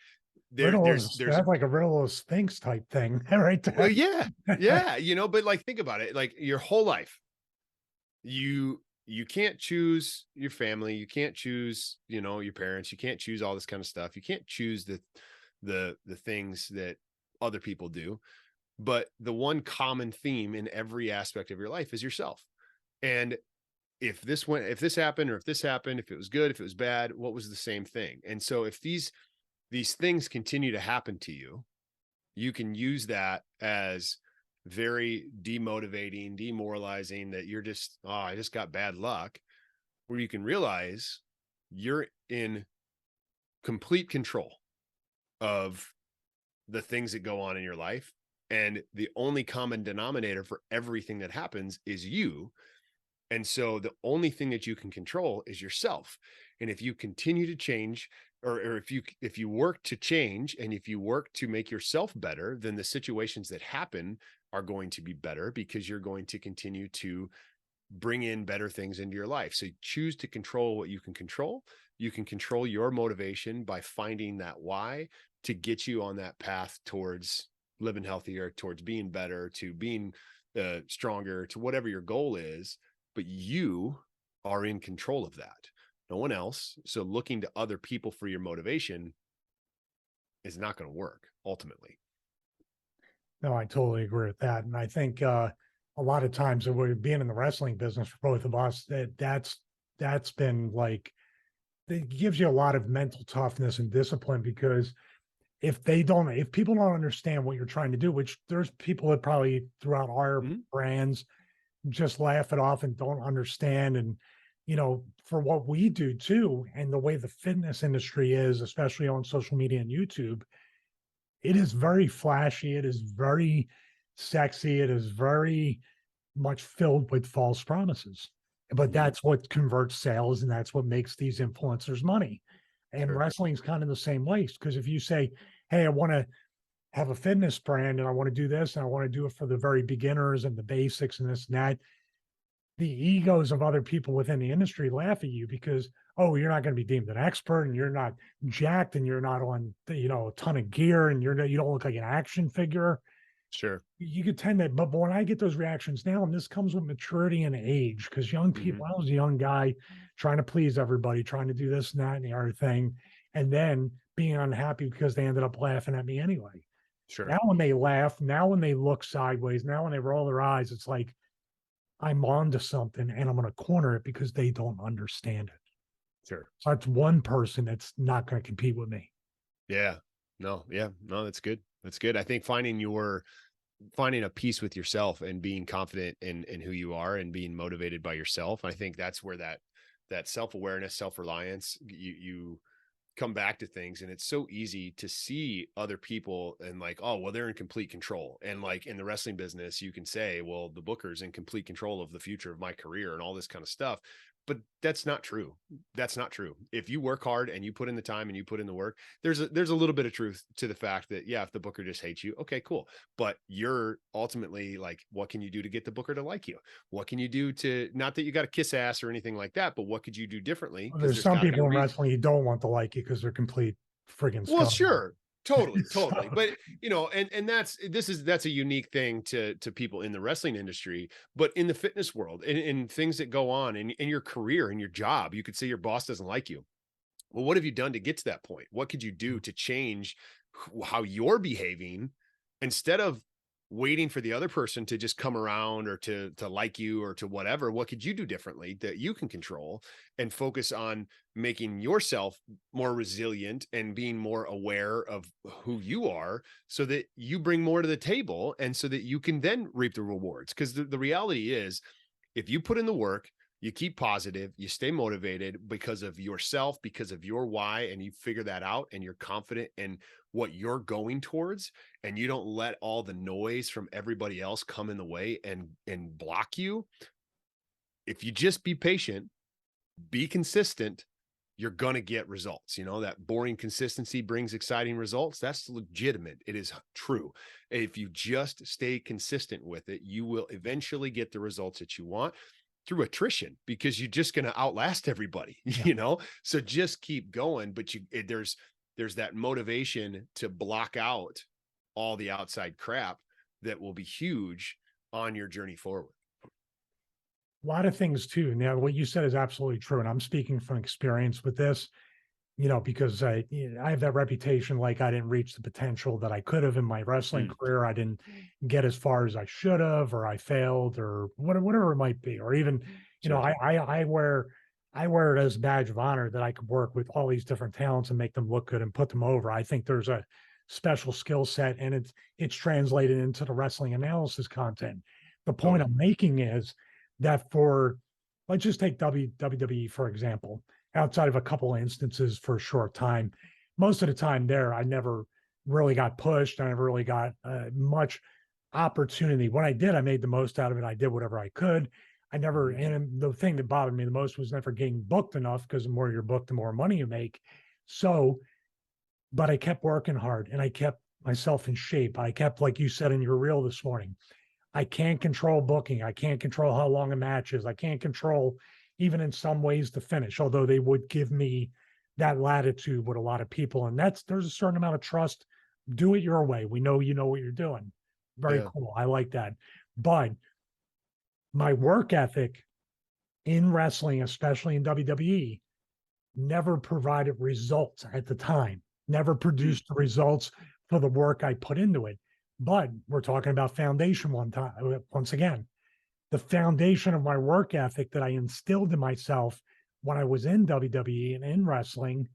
Speaker 1: Riddles.
Speaker 2: there's
Speaker 1: That's like a riddle of Sphinx type thing, right
Speaker 2: well,
Speaker 1: there.
Speaker 2: yeah, you know, but like think about it. Like your whole life, you can't choose your family, you can't choose, you know, your parents, you can't choose all this kind of stuff. You can't choose the things that other people do. But the one common theme in every aspect of your life is yourself. And if this happened, or if this happened, if it was good, if it was bad, what was the same thing? And so if these things continue to happen to you, you can use that as very demotivating, demoralizing, that you're just, oh, I just got bad luck, where you can realize you're in complete control of the things that go on in your life. And the only common denominator for everything that happens is you. And so the only thing that you can control is yourself. And if you continue to change, or if you work to change, and if you work to make yourself better, then the situations that happen are going to be better, because you're going to continue to bring in better things into your life. So choose to control what you can control. You can control your motivation by finding that why to get you on that path towards living healthier, towards being better, to being stronger, to whatever your goal is. But you are in control of that, no one else. So looking to other people for your motivation is not going to work ultimately.
Speaker 1: No, I totally agree with that. And I think a lot of times that we're being in the wrestling business for both of us, that's been like, it gives you a lot of mental toughness and discipline, because if people don't understand what you're trying to do, which there's people that probably throughout our brands just laugh it off and don't understand. And, you know, for what we do too, and the way the fitness industry is, especially on social media and YouTube, it is very flashy. It is very sexy. It is very much filled with false promises. But that's what converts sales, and that's what makes these influencers money. And
Speaker 2: Sure.
Speaker 1: wrestling's kind of the same way. Because if you say, hey, I want to have a fitness brand and I want to do this and I want to do it for the very beginners and the basics and this and that, the egos of other people within the industry laugh at you because, oh, you're not going to be deemed an expert, and you're not jacked, and you're not on, you know, a ton of gear, and you don't look like an action figure.
Speaker 2: Sure.
Speaker 1: You could tend that, but when I get those reactions now, and this comes with maturity and age, because young people, I was a young guy trying to please everybody, trying to do this and that and the other thing, and then being unhappy because they ended up laughing at me anyway.
Speaker 2: Sure.
Speaker 1: Now when they laugh, now when they look sideways, now when they roll their eyes, it's like, I'm onto something and I'm going to corner it because they don't understand it.
Speaker 2: Sure.
Speaker 1: So that's one person that's not going to compete with me.
Speaker 2: Yeah. No. Yeah. No, that's good. That's good. I think finding a peace with yourself and being confident in who you are and being motivated by yourself. I think that's where that that self-awareness, self-reliance, you come back to things, and it's so easy to see other people and like, oh, well, they're in complete control. And like in the wrestling business, you can say, well, the booker's in complete control of the future of my career and all this kind of stuff. But that's not true. That's not true. If you work hard and you put in the time and you put in the work, there's a little bit of truth to the fact that, yeah, if the booker just hates you, okay, cool. But you're ultimately like, what can you do to get the booker to like you? What can you do to, not that you got to kiss ass or anything like that, but what could you do differently?
Speaker 1: Well,
Speaker 2: Because
Speaker 1: there's
Speaker 2: there's
Speaker 1: some
Speaker 2: got to be a
Speaker 1: people in
Speaker 2: reason.
Speaker 1: wrestling you don't want to like you because they're complete friggin'
Speaker 2: Well,
Speaker 1: scumbags.
Speaker 2: sure. Totally, totally.
Speaker 1: So,
Speaker 2: But and that's a unique thing to people in the wrestling industry, but in the fitness world, and things that go on in your career, in your job, you could say your boss doesn't like you. Well, what have you done to get to that point? What could you do to change how you're behaving instead of waiting for the other person to just come around or to like you or to whatever? What could you do differently that you can control and focus on making yourself more resilient and being more aware of who you are so that you bring more to the table and so that you can then reap the rewards? Because the reality is, if you put in the work, you keep positive, you stay motivated because of yourself, because of your why, and you figure that out and you're confident in what you're going towards, and you don't let all the noise from everybody else come in the way and block you. If you just be patient, be consistent, you're going to get results. That boring consistency brings exciting results. That's legitimate. It is true. If you just stay consistent with it, you will eventually get the results that you want through attrition, because you're just going to outlast everybody,
Speaker 1: yeah.
Speaker 2: So just keep going. But there's that motivation to block out all the outside crap that will be huge on your journey forward.
Speaker 1: A lot of things too. Now, what you said is absolutely true. And I'm speaking from experience with this, because I have that reputation, like I didn't reach the potential that I could have in my wrestling career. I didn't get as far as I should have, or I failed, or whatever it might be. Or even,
Speaker 2: Sure.
Speaker 1: I wear it as a badge of honor that I could work with all these different talents and make them look good and put them over. I think there's a special skill set, and it's translated into the wrestling analysis content. The point
Speaker 2: Totally.
Speaker 1: I'm making is that let's just take WWE, for example, outside of a couple of instances for a short time. Most of the time there, I never really got pushed. I never really got much opportunity. When I did, I made the most out of it. I did whatever I could. I never, and the thing that bothered me the most was never getting booked enough, because the more you're booked, the more money you make. So, but I kept working hard and I kept myself in shape. I kept, like you said in your reel this morning, I can't control booking. I can't control how long a match is. I can't control, even in some ways, the finish, although they would give me that latitude with a lot of people. And there's a certain amount of trust. Do it your way. We know you know what you're doing. Very
Speaker 2: Yeah.
Speaker 1: cool. I like that. But my work ethic in wrestling, especially in WWE, never provided results at the time, never produced the results for the work I put into it. But we're talking about foundation once again. The foundation of my work ethic that I instilled in myself when I was in WWE and in wrestling,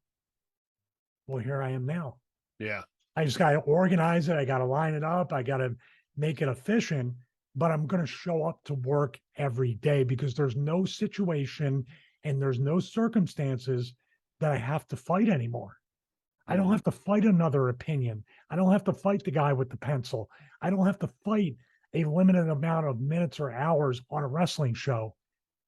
Speaker 1: well, here I am now.
Speaker 2: Yeah.
Speaker 1: I just got to organize it. I got to line it up. I got to make it efficient, but I'm going to show up to work every day, because there's no situation and there's no circumstances that I have to fight anymore. I don't have to fight another opinion. I don't have to fight the guy with the pencil. I don't have to fight a limited amount of minutes or hours on a wrestling show.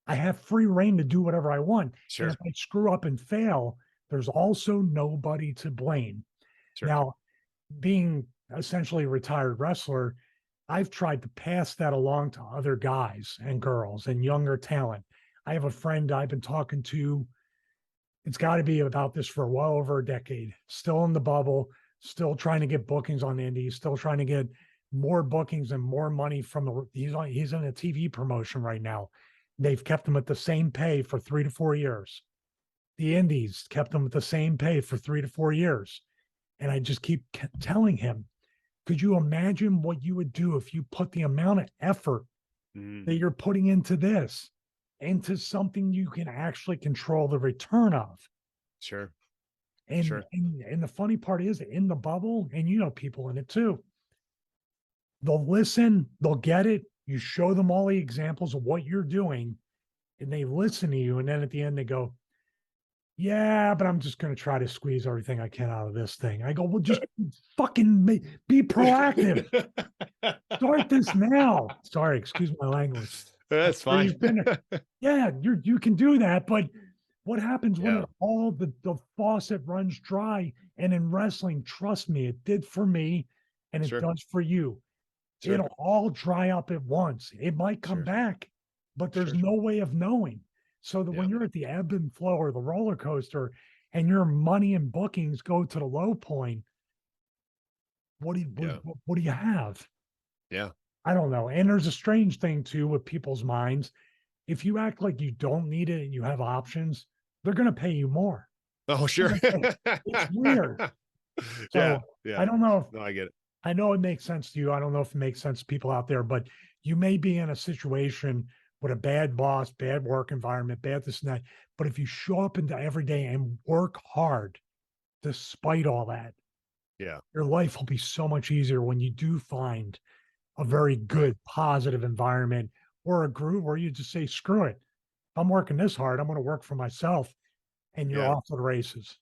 Speaker 1: I have free reign to do whatever I want.
Speaker 2: Sure.
Speaker 1: And if I screw up and fail, there's also nobody to blame.
Speaker 2: Sure.
Speaker 1: Now, being essentially a retired wrestler, I've tried to pass that along to other guys and girls and younger talent. I have a friend I've been talking to. It's got to be about this for well over a decade, still in the bubble, still trying to get bookings on indies, still trying to get more bookings and more money from he's in a TV promotion right now. They've kept him at the same pay for 3 to 4 years. The indies kept him at the same pay for 3 to 4 years. And I just keep telling him, could you imagine what you would do if you put the amount of effort that you're putting into this into something you can actually control the return of?
Speaker 2: Sure.
Speaker 1: And,
Speaker 2: Sure.
Speaker 1: and the funny part is, in the bubble, and people in it too, they'll listen, they'll get it. You show them all the examples of what you're doing, and they listen to you, and then at the end they go, yeah, but I'm just going to try to squeeze everything I can out of this thing. I go, well, just fucking be proactive. Start this now. Sorry, excuse my language.
Speaker 2: That's
Speaker 1: Where
Speaker 2: fine.
Speaker 1: you finish. Yeah, you can do that, but what happens when
Speaker 2: Yeah,
Speaker 1: it all the faucet runs dry? And in wrestling, trust me, it did for me, and it
Speaker 2: sure,
Speaker 1: does for you.
Speaker 2: sure,
Speaker 1: It'll all dry up at once. It might come
Speaker 2: sure,
Speaker 1: back, but there's
Speaker 2: sure.
Speaker 1: no way of knowing. So that when
Speaker 2: Yeah,
Speaker 1: you're at the ebb and flow or the roller coaster, and your money and bookings go to the low point, what do you
Speaker 2: yeah,
Speaker 1: what do you have?
Speaker 2: yeah.
Speaker 1: I don't know. And there's a strange thing too with people's minds. If you act like you don't need it and you have options, they're going to pay you more.
Speaker 2: Oh,
Speaker 1: They're
Speaker 2: sure.
Speaker 1: gonna pay- It's weird.
Speaker 2: Yeah,
Speaker 1: So I
Speaker 2: yeah.
Speaker 1: don't know if
Speaker 2: No, I get it.
Speaker 1: I know it makes sense to you. I don't know if it makes sense to people out there, but you may be in a situation with a bad boss, bad work environment, bad this and that. But if you show up into every day and work hard despite all that,
Speaker 2: Yeah,
Speaker 1: your life will be so much easier when you do find a very
Speaker 2: right.
Speaker 1: good, positive environment or a group where you just say, screw it. I'm working this hard. I'm going to work for myself, and you're
Speaker 2: Yeah.
Speaker 1: off to the races.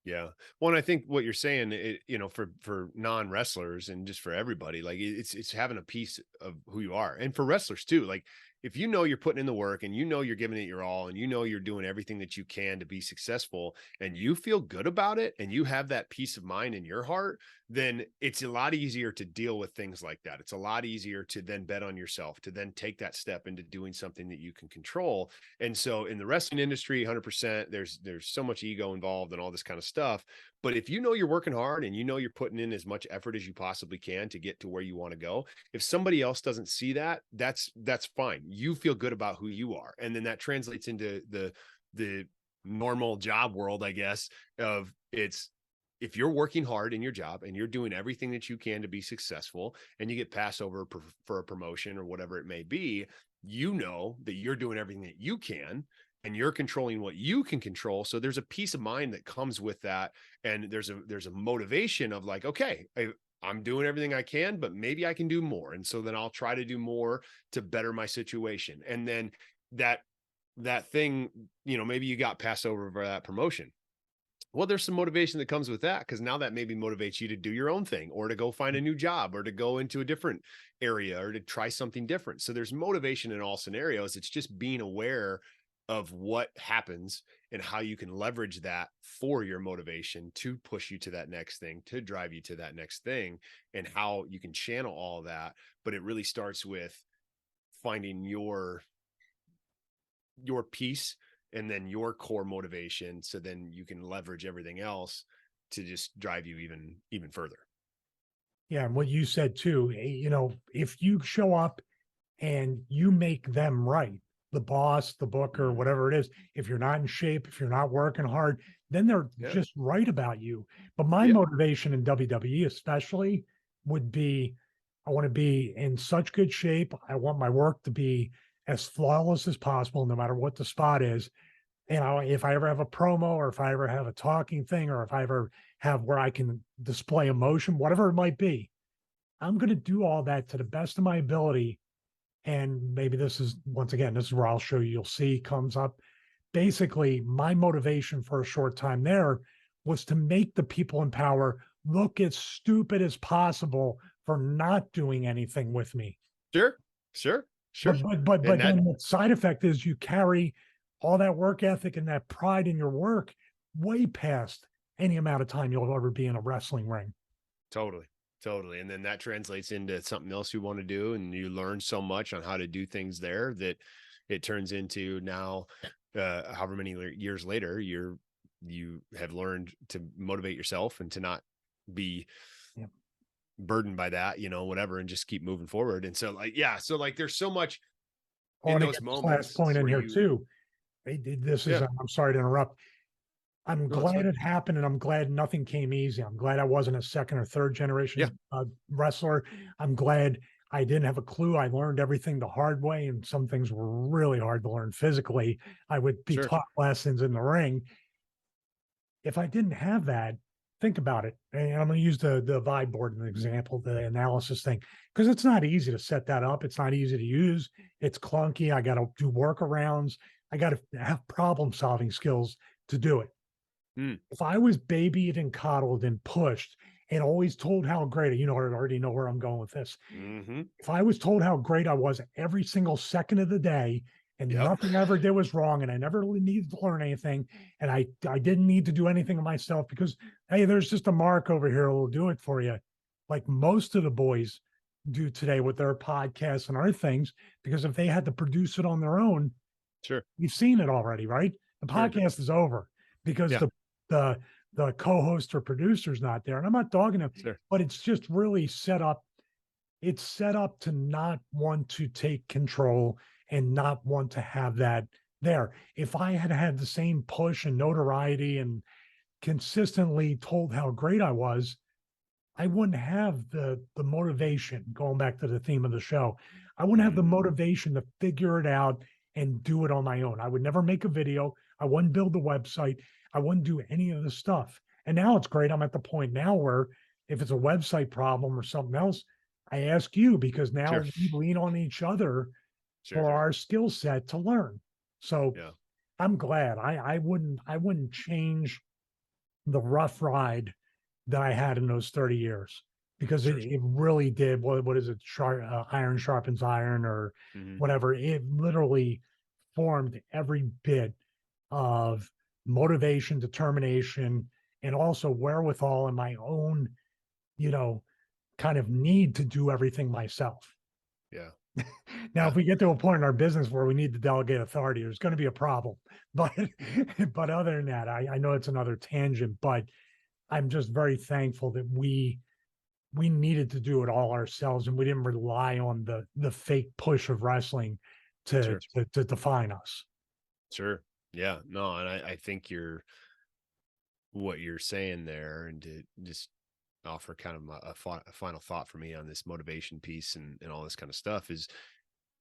Speaker 2: Yeah. Well, and I think what you're saying, for non wrestlers and just for everybody, like it's having a piece of who you are, and for wrestlers too. Like if you know you're putting in the work, and you know you're giving it your all, and you know you're doing everything that you can to be successful, and you feel good about it, and you have that peace of mind in your heart, then it's a lot easier to deal with things like that. It's a lot easier to then bet on yourself, to then take that step into doing something that you can control. And so in the wrestling industry, 100%, there's so much ego involved and all this kind of stuff. But if you know you're working hard and you know you're putting in as much effort as you possibly can to get to where you want to go, if somebody else doesn't see that, that's fine. You feel good about who you are. And then that translates into the normal job world, I guess, of it's if you're working hard in your job and you're doing everything that you can to be successful and you get passed over for a promotion or whatever it may be, you know that you're doing everything that you can and you're controlling what you can control. So there's a peace of mind that comes with that. And there's a motivation of like, okay, I'm doing everything I can, but maybe I can do more. And so then I'll try to do more to better my situation. And then that thing, maybe you got passed over for that promotion. Well, there's some motivation that comes with that because now that maybe motivates you to do your own thing or to go find a new job or to go into a different area or to try something different. So there's motivation in all scenarios. It's just being aware of what happens and how you can leverage that for your motivation to push you to that next thing, to drive you to that next thing, and how you can channel all of that. But it really starts with finding your piece and then your core motivation, so then you can leverage everything else to just drive you even further.
Speaker 1: Yeah, and what you said too, if you show up and you make them right, the boss, the booker,
Speaker 2: Mm,
Speaker 1: whatever it is, if you're not in shape, if you're not working hard, then they're
Speaker 2: yeah,
Speaker 1: just right about you. But my
Speaker 2: yeah,
Speaker 1: motivation in WWE especially would be I want to be in such good shape. I want my work to be as flawless as possible, no matter what the spot is. And if I ever have a promo or if I ever have a talking thing or if I ever have where I can display emotion, whatever it might be, I'm going to do all that to the best of my ability. And maybe this is, once again, this is where I'll show you, you'll see comes up. Basically, my motivation for a short time there was to make the people in power look as stupid as possible for not doing anything with me.
Speaker 2: sure, sure, sure.
Speaker 1: But
Speaker 2: And that
Speaker 1: then the side effect is you carry all that work ethic and that pride in your work way past any amount of time you'll ever be in a wrestling ring.
Speaker 2: totally, totally. And then that translates into something else you want to do, and you learn so much on how to do things there that it turns into now, however many years later, you have learned to motivate yourself and to not be
Speaker 1: Yeah.
Speaker 2: burdened by that, whatever, and just keep moving forward. And so like, yeah, so like there's so much
Speaker 1: I
Speaker 2: in
Speaker 1: want to
Speaker 2: those
Speaker 1: get this last
Speaker 2: moments
Speaker 1: point in
Speaker 2: where
Speaker 1: here
Speaker 2: you,
Speaker 1: too. This is,
Speaker 2: yeah,
Speaker 1: I'm sorry to interrupt. I'm
Speaker 2: no, it's
Speaker 1: glad
Speaker 2: fine.
Speaker 1: it happened and I'm glad nothing came easy. I'm glad I wasn't a second or third
Speaker 2: Yeah,
Speaker 1: generation wrestler. I'm glad I didn't have a clue. I learned everything the hard way, and some things were really hard to learn physically. I would be
Speaker 2: sure.
Speaker 1: taught lessons in the ring. If I didn't have that, think about it. And I'm going to use the vibe board as an example, the analysis thing, because it's not easy to set that up. It's not easy to use. It's clunky. I got to do workarounds. I got to have problem solving skills to do it.
Speaker 2: Mm,
Speaker 1: If I was babied and coddled and pushed and always told how great, I already know where I'm going with this.
Speaker 2: hmm.
Speaker 1: If I was told how great I was every single second of the day and
Speaker 2: Yep.
Speaker 1: nothing I ever did was wrong and I never really needed to learn anything and I didn't need to do anything myself because, hey, there's just a mark over here will do it for you. Like most of the boys do today with their podcasts and other things, because if they had to produce it on their own,
Speaker 2: Sure.
Speaker 1: you've seen it already, right? The
Speaker 2: Sure.
Speaker 1: podcast is over because
Speaker 2: Yeah.
Speaker 1: the the co-host or producer's not there. And I'm not dogging him,
Speaker 2: Sure.
Speaker 1: but it's just really set up. It's set up to not want to take control and not want to have that there. If I had had the same push and notoriety and consistently told how great I was, I wouldn't have the motivation, going back to the theme of the show. I wouldn't have the
Speaker 2: Hmm.
Speaker 1: motivation to figure it out and do it on my own. I would never make a video. I wouldn't build the website. I wouldn't do any of the stuff. And now it's great. I'm at the point now where if it's a website problem or something else, I ask you because
Speaker 2: Sure.
Speaker 1: now we lean on each other
Speaker 2: Sure.
Speaker 1: for
Speaker 2: Sure.
Speaker 1: our skill set to learn. So
Speaker 2: Yeah.
Speaker 1: I'm glad. I wouldn't change the rough ride that I had in those 30 years because it,
Speaker 2: Sure.
Speaker 1: it really did. What is it? Iron sharpens iron or
Speaker 2: Hmm.
Speaker 1: whatever. It literally formed every bit of motivation, determination, and also wherewithal in my own, you know, kind of need to do everything myself.
Speaker 2: Yeah.
Speaker 1: Now,
Speaker 2: Yeah.
Speaker 1: if we get to a point in our business where we need to delegate authority, there's going to be a problem. But but other than that, I know it's another tangent, but I'm just very thankful that we needed to do it all ourselves and we didn't rely on the fake push of wrestling to
Speaker 2: Sure.
Speaker 1: to define us.
Speaker 2: Sure. Yeah. No, and I think what you're saying there, and to just offer kind of a final thought for me on this motivation piece and all this kind of stuff is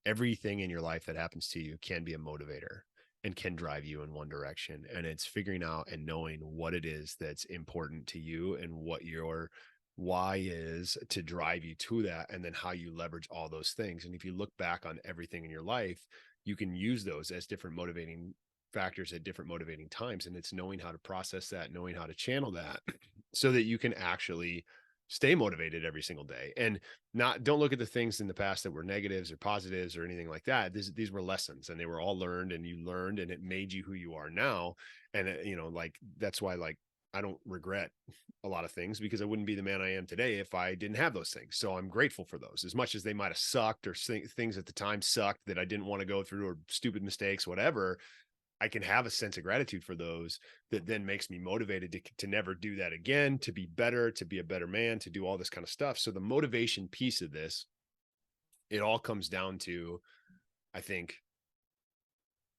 Speaker 2: everything in your life that happens to you can be a motivator and can drive you in one direction. And it's figuring out and knowing what it is that's important to you and what your why is to drive you to that, and then how you leverage all those things. And if you look back on everything in your life, you can use those as different motivating factors at different motivating times. And it's knowing how to process that, knowing how to channel that so that you can actually stay motivated every single day. And not don't look at the things in the past that were negatives or positives or anything like that. These were lessons, and they were all learned, and you learned, and it made you who you are now. And like that's why, like, I don't regret a lot of things, because I wouldn't be the man I am today if I didn't have those things. So I'm grateful for those, as much as they might have sucked, or things at the time sucked that I didn't want to go through, or stupid mistakes, whatever. I can have a sense of gratitude for those that then makes me motivated to never do that again, to be better, to be a better man, to do all this kind of stuff. So the motivation piece of this, it all comes down to, I think,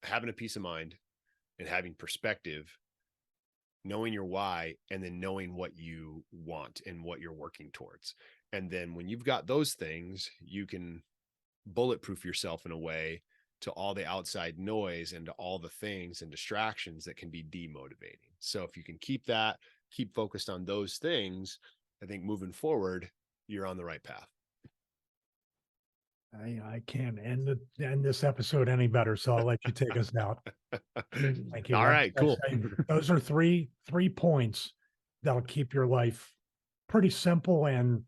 Speaker 2: having a peace of mind and having perspective, knowing your why, and then knowing what you want and what you're working towards. And then when you've got those things, you can bulletproof yourself in a way to all the outside noise and to all the things and distractions that can be demotivating. So if you can keep focused on those things, I think moving forward, you're on the right path.
Speaker 1: I can't end this episode any better, so I'll let you take us out. Thank you.
Speaker 2: All right, cool.
Speaker 1: Those are three points that'll keep your life pretty simple and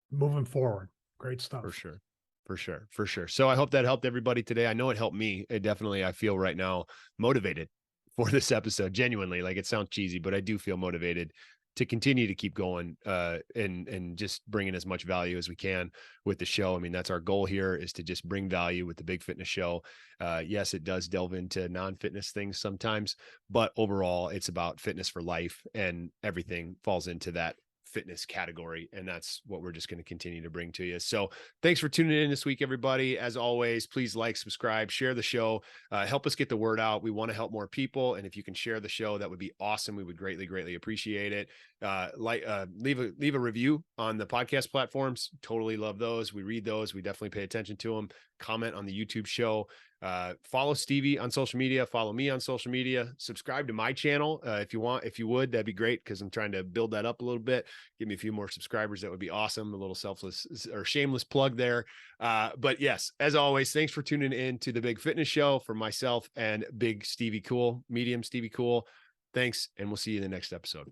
Speaker 1: moving forward. Great stuff.
Speaker 2: For sure. For sure. For sure. So I hope that helped everybody today. I know it helped me. I feel right now motivated for this episode. Genuinely, like, it sounds cheesy, but I do feel motivated to continue to keep going and just bringing as much value as we can with the show. I mean, that's our goal here, is to just bring value with the Big Fitness Show. Yes, it does delve into non-fitness things sometimes, but overall it's about fitness for life, and everything falls into that fitness category, and that's what we're just going to continue to bring to you. So thanks for tuning in this week, everybody. As always, please like, subscribe, share the show, help us get the word out. We want to help more people, and if you can share the show, that would be awesome. We would greatly appreciate it. leave a review on the podcast platforms. Totally love those. We read those. We definitely pay attention to them. Comment on the YouTube show. Follow Stevie on social media. Follow me on social media. Subscribe to my channel if you would, that'd be great, because I'm trying to build that up a little bit. Give me a few more subscribers. That would be awesome. A little selfless or shameless plug there. But yes, as always, thanks for tuning in to the Big Fitness Show for myself and Big Stevie Cool, Medium Stevie Cool. Thanks, and we'll see you in the next episode.